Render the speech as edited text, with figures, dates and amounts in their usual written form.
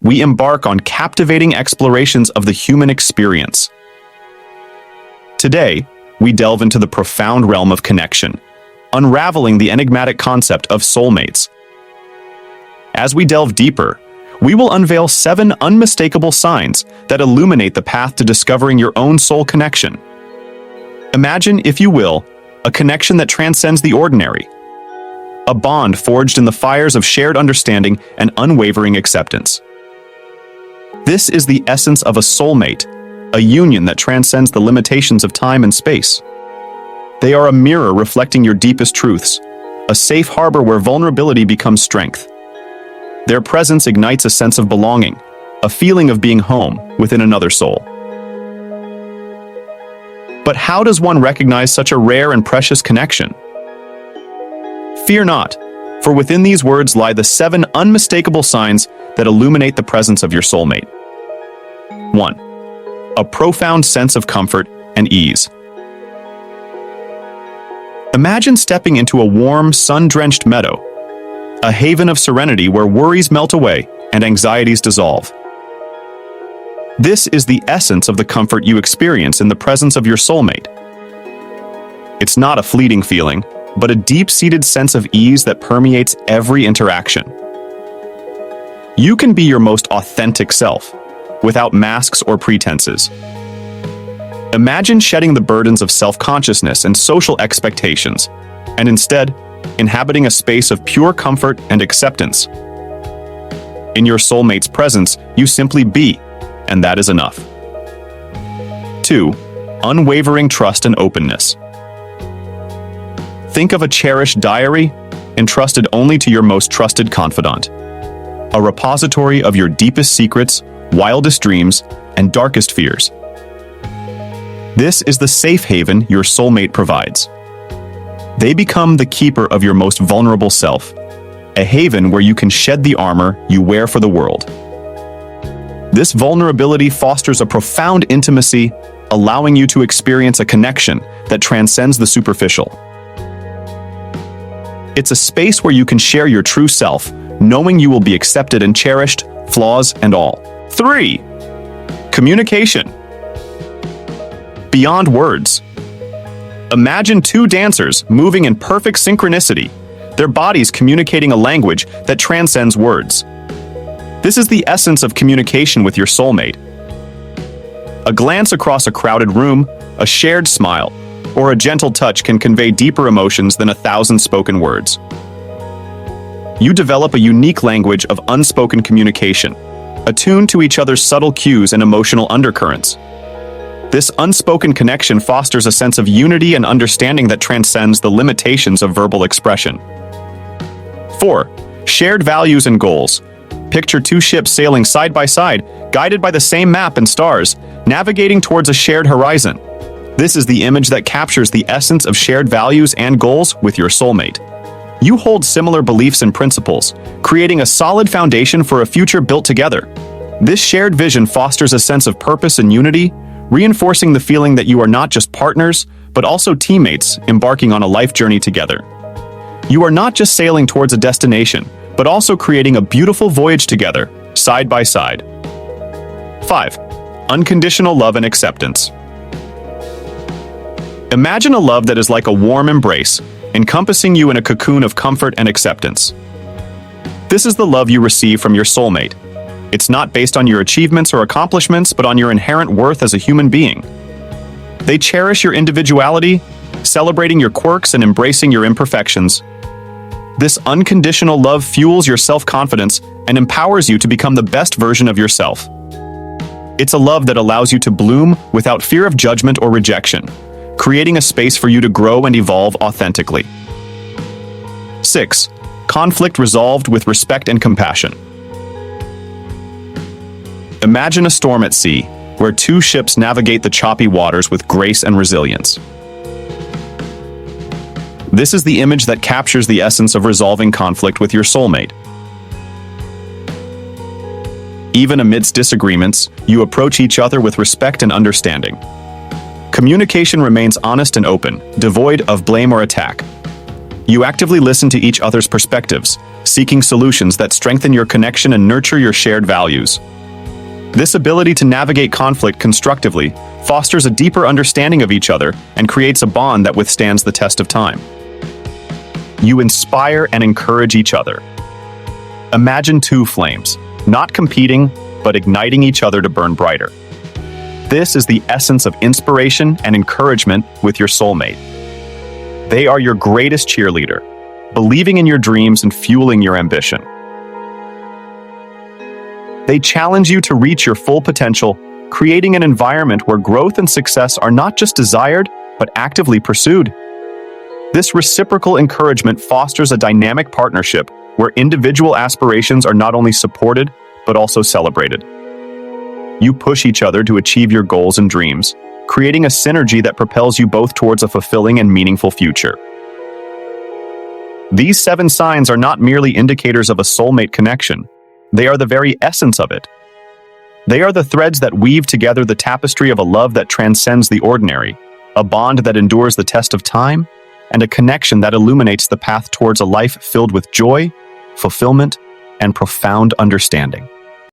we embark on captivating explorations of the human experience. Today, we delve into the profound realm of connection, unraveling the enigmatic concept of soulmates. As we delve deeper, we will unveil 7 unmistakable signs that illuminate the path to discovering your own soul connection. Imagine, if you will, a connection that transcends the ordinary, a bond forged in the fires of shared understanding and unwavering acceptance. This is the essence of a soulmate, a union that transcends the limitations of time and space. They are a mirror reflecting your deepest truths, a safe harbor where vulnerability becomes strength. Their presence ignites a sense of belonging, a feeling of being home within another soul. But how does one recognize such a rare and precious connection? Fear not, for within these words lie the 7 unmistakable signs that illuminate the presence of your soulmate. 1. A profound sense of comfort and ease. Imagine stepping into a warm, sun-drenched meadow, a haven of serenity where worries melt away and anxieties dissolve. This is the essence of the comfort you experience in the presence of your soulmate. It's not a fleeting feeling, but a deep-seated sense of ease that permeates every interaction. You can be your most authentic self, without masks or pretenses. Imagine shedding the burdens of self-consciousness and social expectations, and instead, inhabiting a space of pure comfort and acceptance. In your soulmate's presence, you simply be, and that is enough. 2. Unwavering trust and openness. Think of a cherished diary, entrusted only to your most trusted confidant. A repository of your deepest secrets, wildest dreams, and darkest fears. This is the safe haven your soulmate provides. They become the keeper of your most vulnerable self, a haven where you can shed the armor you wear for the world. This vulnerability fosters a profound intimacy, allowing you to experience a connection that transcends the superficial. It's a space where you can share your true self, knowing you will be accepted and cherished, flaws and all. 3. Communication. Beyond words. Imagine 2 dancers moving in perfect synchronicity, their bodies communicating a language that transcends words. This is the essence of communication with your soulmate. A glance across a crowded room, a shared smile, or a gentle touch can convey deeper emotions than 1,000 spoken words. You develop a unique language of unspoken communication, attuned to each other's subtle cues and emotional undercurrents. This unspoken connection fosters a sense of unity and understanding that transcends the limitations of verbal expression. 4. Shared values and goals. Picture 2 ships sailing side by side, guided by the same map and stars, navigating towards a shared horizon. This is the image that captures the essence of shared values and goals with your soulmate. You hold similar beliefs and principles, creating a solid foundation for a future built together. This shared vision fosters a sense of purpose and unity, reinforcing the feeling that you are not just partners, but also teammates embarking on a life journey together. You are not just sailing towards a destination, but also creating a beautiful voyage together, side by side. 5. Unconditional love and acceptance. Imagine a love that is like a warm embrace, encompassing you in a cocoon of comfort and acceptance. This is the love you receive from your soulmate. It's not based on your achievements or accomplishments, but on your inherent worth as a human being. They cherish your individuality, celebrating your quirks and embracing your imperfections. This unconditional love fuels your self-confidence and empowers you to become the best version of yourself. It's a love that allows you to bloom without fear of judgment or rejection, creating a space for you to grow and evolve authentically. 6. Conflict resolved with respect and compassion. Imagine a storm at sea, where 2 ships navigate the choppy waters with grace and resilience. This is the image that captures the essence of resolving conflict with your soulmate. Even amidst disagreements, you approach each other with respect and understanding. Communication remains honest and open, devoid of blame or attack. You actively listen to each other's perspectives, seeking solutions that strengthen your connection and nurture your shared values. This ability to navigate conflict constructively fosters a deeper understanding of each other and creates a bond that withstands the test of time. You inspire and encourage each other. Imagine two flames, not competing, but igniting each other to burn brighter. This is the essence of inspiration and encouragement with your soulmate. They are your greatest cheerleader, believing in your dreams and fueling your ambition. They challenge you to reach your full potential, creating an environment where growth and success are not just desired, but actively pursued. This reciprocal encouragement fosters a dynamic partnership where individual aspirations are not only supported, but also celebrated. You push each other to achieve your goals and dreams, creating a synergy that propels you both towards a fulfilling and meaningful future. These 7 signs are not merely indicators of a soulmate connection. They are the very essence of it. They are the threads that weave together the tapestry of a love that transcends the ordinary, a bond that endures the test of time, and a connection that illuminates the path towards a life filled with joy, fulfillment, and profound understanding.